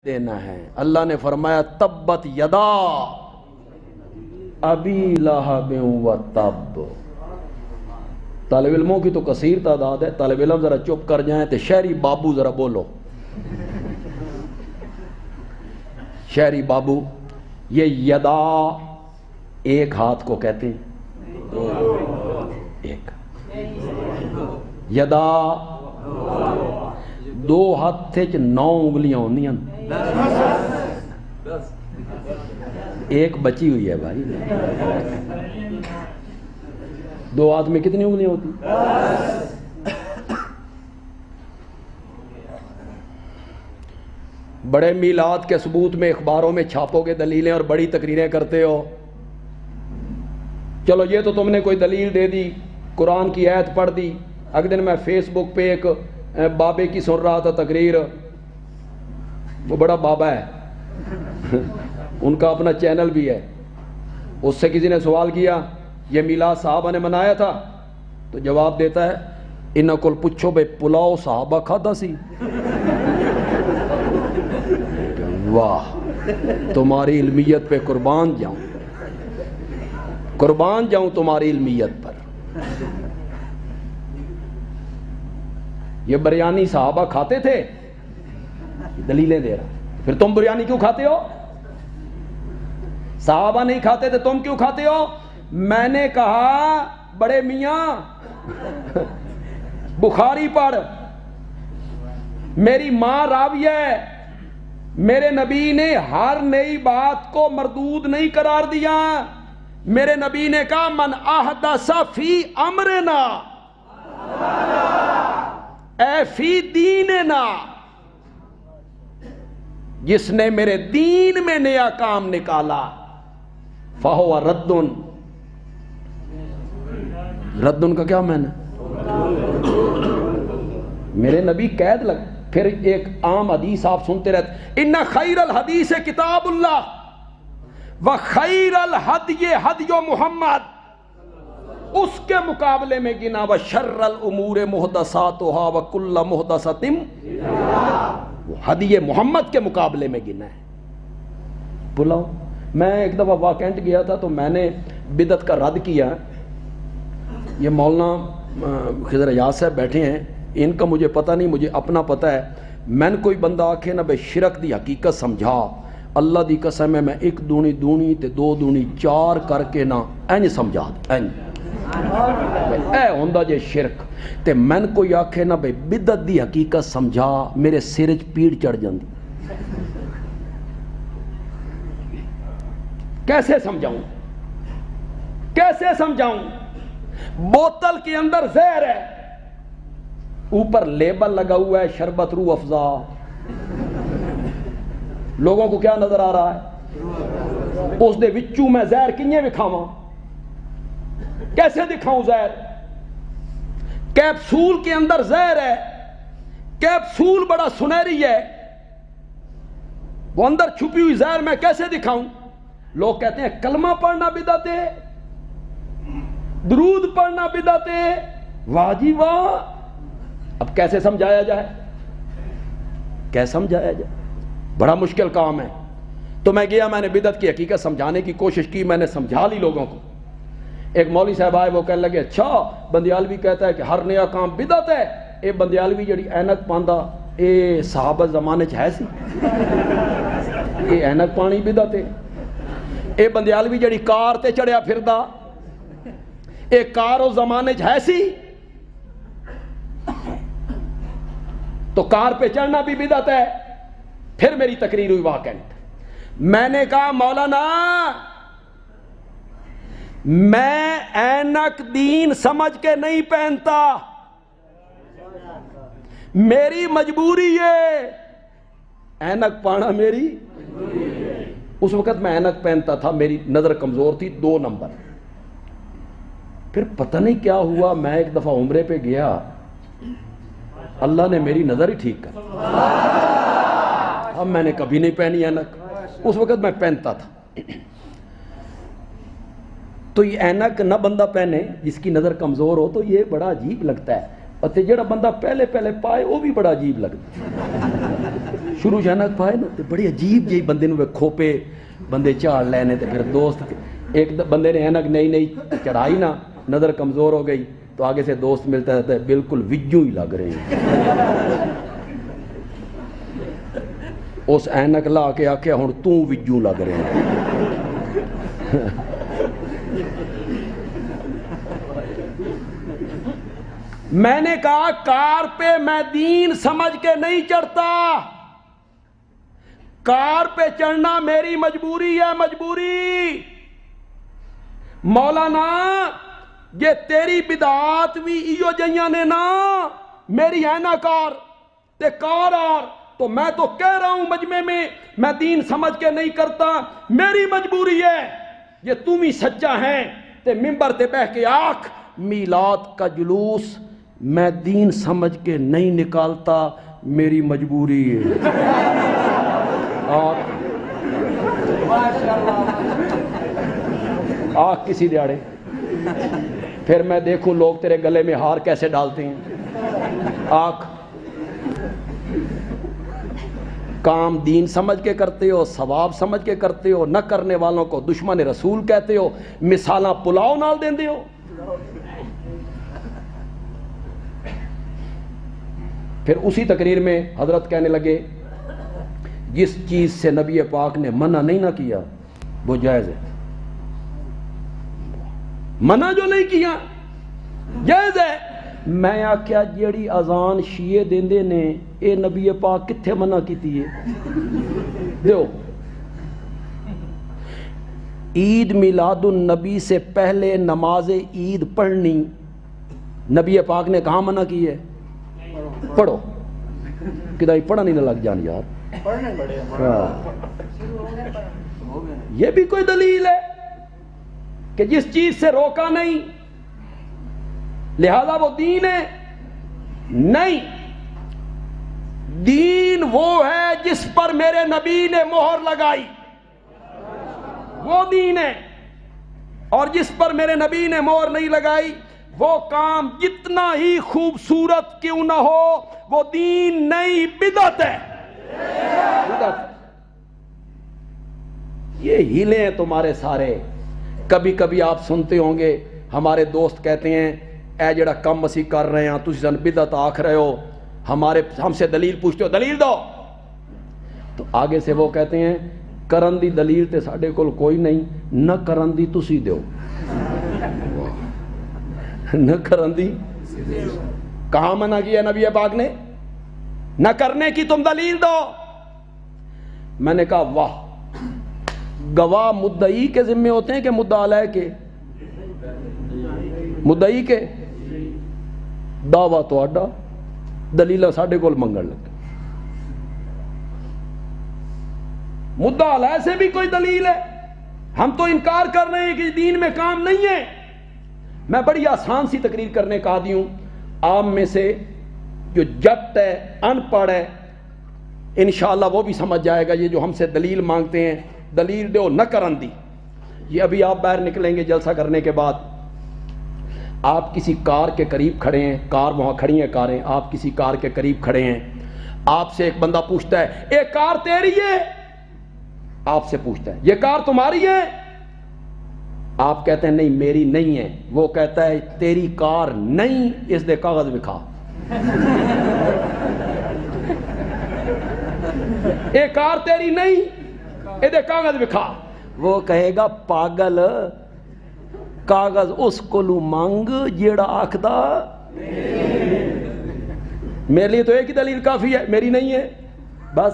دینا ہے۔ اللہ نے فرمایا تبت یدا ابی لہب و تب۔ طالب علموں کی تو کثیر تعداد ہے، طالب علم ذرا چپ کر جائیں تو شہری بابو ذرا بولو۔ شہری بابو، یہ یدا ایک ہاتھ کو کہتے ہیں، ایک یدا دو ہاتھ 9 انگلیاں ہوندیاں، ایک بچی ہوئی ہے بھائی۔ 2 ہاتھ میں کتنی انگلیاں ہوتی؟ بڑے میلاد کے ثبوت میں اخباروں میں چھاپو گے دلیلیں اور بڑی تقریریں کرتے ہو۔ چلو یہ تو تم نے کوئی دلیل دے دی، قرآن کی آیت پڑھ دی۔ اگلے دن میں فیس بک پہ ایک بابے کی سن رہا تھا تقریر، وہ بڑا بابا ہے، ان کا اپنا چینل بھی ہے۔ اس سے کسی نے سوال کیا یہ میلاد صحابہ نے منایا تھا؟ تو جواب دیتا ہے انہاں کول پوچھو بے پلاؤ صحابہ کھادا سی؟ واہ، تمہاری علمیت پہ قربان جاؤں، قربان جاؤں تمہاری علمیت پر۔ یہ بریانی صحابہ کھاتے تھے، دلیلیں دے رہا، پھر تم بریانی کیوں کھاتے ہو؟ صحابہ نہیں کھاتے تھے، تم کیوں کھاتے ہو؟ میں نے کہا بڑے میاں بخاری پڑھ، میری ماں راویہ ہے، میرے نبی نے ہر نئی بات کو مردود نہیں قرار دیا۔ میرے نبی نے کہا من احدث فی امرنا اے فی دیننا، جس نے میرے دین میں نیا کام نکالا فہو ردن۔ ردن کا کیا معنی؟ میرے نبی قید لگ۔ پھر ایک عام حدیث آپ سنتے رہتے، ان خیر الحدیث کتاب اللہ وخیر الہدی ہدی محمد، اس کے مقابلے میں گنا وشر الامور محدثاتھا وکل محدثۃ، ہدی محمد کے مقابلے میں گنا ہے۔ بلاؤ، میں ایک دفعہ واکنٹ گیا تھا تو میں نے بدعت کا رد کیا۔ یہ مولانا خضر ایاز صاحب بیٹھے ہیں، ان کا مجھے پتہ نہیں، مجھے اپنا پتہ ہے۔ میں نے کوئی بندہ آکھے نہ بے شرک دی حقیقت سمجھا، اللہ دی قسم ہے میں 1 دونی دونی تے 2 دونی 4 کر کے نہ اینج سمجھا اے ہوندا جے شرک تے میں نے کوئی آکھے نہ بے بدعت دی حقیقت سمجھا، میرے سر وچ پیڑ چڑھ جاندی۔ کیسے سمجھاؤں، کیسے سمجھاؤں؟ بوتل کے اندر زہر ہے، اوپر لیبل لگا ہوا ہے شربت روح افزا، لوگوں کو کیا نظر آ رہا ہے؟ اس دے وچوں میں زہر کنیے وکھاواں، کیسے دکھاؤں زہر؟ کیپسول کے اندر زہر ہے، کیپسول بڑا سنہری ہے، وہ اندر چھپی ہوئی زہر میں کیسے دکھاؤں؟ لوگ کہتے ہیں کلمہ پڑھنا بدعت ہے، درود پڑھنا بدعت ہے، واہ جی واہ۔ اب کیسے سمجھایا جائے؟ کیسے سمجھایا جائے؟ بڑا مشکل کام ہے۔ تو میں گیا، میں نے بدعت کی حقیقت سمجھانے کی کوشش کی، میں نے سمجھا لی لوگوں کو۔ ایک مولوی صاحب آئے، وہ کہنے لگے اچھا بندیالوی کہتا ہے کہ ہر نیا کام بدعت ہے، اے بندیالوی جڑی اینک پاندا اے صحابہ زمانے چ ہے سی؟ اے اینک پانی بدعت ہے؟ اے بندیالوی جڑی کار تے چڑھیا پھردا اے کار او زمانے چ ہے سی؟ تو کار پہ چڑھنا بھی بدعت ہے۔ پھر میری تقریر ہوئی واکنٹ، میں نے کہا مولانا میں اینک دین سمجھ کے نہیں پہنتا، میری مجبوری ہے، اینک پانا میری۔ اس وقت میں اینک پہنتا تھا، میری نظر کمزور تھی 2 نمبر۔ پھر پتہ نہیں کیا ہوا، میں ایک دفعہ عمرے پہ گیا، اللہ نے میری نظر ہی ٹھیک کر۔ اب میں نے کبھی نہیں پہنی اینک، اس وقت میں پہنتا تھا۔ تو یہ اینک نہ بندہ پہنے جس کی نظر کمزور ہو تو یہ بڑا عجیب لگتا ہے، اور جڑا بندہ پہلے پائے وہ بھی بڑا عجیب لگتا ہے۔ شروع جانک پائے نا بڑی عجیب جی بندے نو کھوپے بندے جھاڑ لینے تے پھر دوست ایک بندے نے اینک نئی نئی چڑھائی نا نظر کمزور ہو گئی تو آگے سے دوست ملتا ہے بالکل وجوں ہی لگ رہے ہیں اس اینک لا کے آکھیا ہن تو وجوں لگ رہے ہیں میں نے کہا کار پہ میں دین سمجھ کے نہیں چڑھتا، کار پہ چڑھنا میری مجبوری ہے، مجبوری۔ مولانا یہ تیری بدعات بھی ایو جیاں نے نا، میری ہے نا کار تے کار آر، تو میں تو کہہ رہا ہوں مجمع میں دین سمجھ کے نہیں کرتا، میری مجبوری ہے۔ یہ تم ہی سچا ہے تے ممبر تے بیٹھ کے آکھ میلاد کا جلوس میں دین سمجھ کے نہیں نکالتا، میری مجبوری ہے۔ آکھ کسی دیاڑے، پھر میں دیکھوں لوگ تیرے گلے میں ہار کیسے ڈالتے ہیں۔ آکھ کام دین سمجھ کے کرتے ہو، ثواب سمجھ کے کرتے ہو، نہ کرنے والوں کو دشمن رسول کہتے ہو، مثالاں پلاؤ نال دیندے ہو۔ پھر اسی تقریر میں حضرت کہنے لگے جس چیز سے نبی پاک نے منع نہیں نہ کیا وہ جائز ہے، منع جو نہیں کیا جائز ہے۔ میں آکھیا جیڑی اذان شیعہ دیندے نے اے نبی پاک کتھے منع کیتی ہے؟ دیو عید میلاد النبی سے پہلے نماز عید پڑھنی نبی پاک نے کہاں منع کی ہے؟ پڑھو کدھر پڑھا نہیں نہ لگ جان یار، یہ بھی کوئی دلیل ہے کہ جس چیز سے روکا نہیں لہذا وہ دین ہے؟ نہیں، دین وہ ہے جس پر میرے نبی نے مہر لگائی، وہ دین ہے، اور جس پر میرے نبی نے مہر نہیں لگائی وہ کام جتنا ہی خوبصورت کیوں نہ ہو وہ دین نہیں، بدعت ہے۔ بدعت۔ یہ ہیلے ہیں تمہارے سارے۔ کبھی کبھی آپ سنتے ہوں گے ہمارے دوست کہتے ہیں اے جڑا کم اسی کر رہے ہیں تسی سن بدعت آکھ رہے ہو، ہم سے دلیل پوچھتے ہو، دلیل دو، تو آگے سے وہ کہتے ہیں کرن دی دلیل تے ساڈے کول کوئی نہیں، نہ کرن دی تسی دیو، نہ کرن دی۔ کہاں منع کیا نبی پاک نے؟ نہ کرنے کی تم دلیل دو۔ میں نے کہا واہ، گواہ مدعی کے ذمے ہوتے ہیں کہ مدعا علیہ کے؟ مدعی کے۔ دعویٰ تو اڈا، دلیلہ ساڈے کول منگن لگے۔ مدعا علیہ سے بھی کوئی دلیل ہے؟ ہم تو انکار کر رہے ہیں کہ دین میں کام نہیں ہے۔ میں بڑی آسان سی تقریر کرنے کا عادی ہوں، عام میں سے جو جٹ ہے، ان پڑھ ہے، انشاءاللہ وہ بھی سمجھ جائے گا یہ جو ہم سے دلیل مانگتے ہیں، دلیل دو نہ کرن دی۔ یہ ابھی آپ باہر نکلیں گے جلسہ کرنے کے بعد، آپ کسی کار کے قریب کھڑے ہیں، کار وہاں کھڑی ہیں کاریں، آپ کسی کار کے قریب کھڑے ہیں، آپ سے ایک بندہ پوچھتا ہے اے کار تیری ہے؟ آپ سے پوچھتا ہے یہ کار تمہاری ہے؟ آپ کہتے ہیں نہیں میری نہیں ہے۔ وہ کہتا ہے تیری کار نہیں، اس دے کاغذ دکھا۔ اے کار تیری نہیں، اے دے کاغذ دکھا۔ وہ کہے گا پاگل، کاغذ اس کولو مانگ جیڑا آکھدا میرے لیے تو ایک ہی دلیل کافی ہے، میری نہیں ہے، بس۔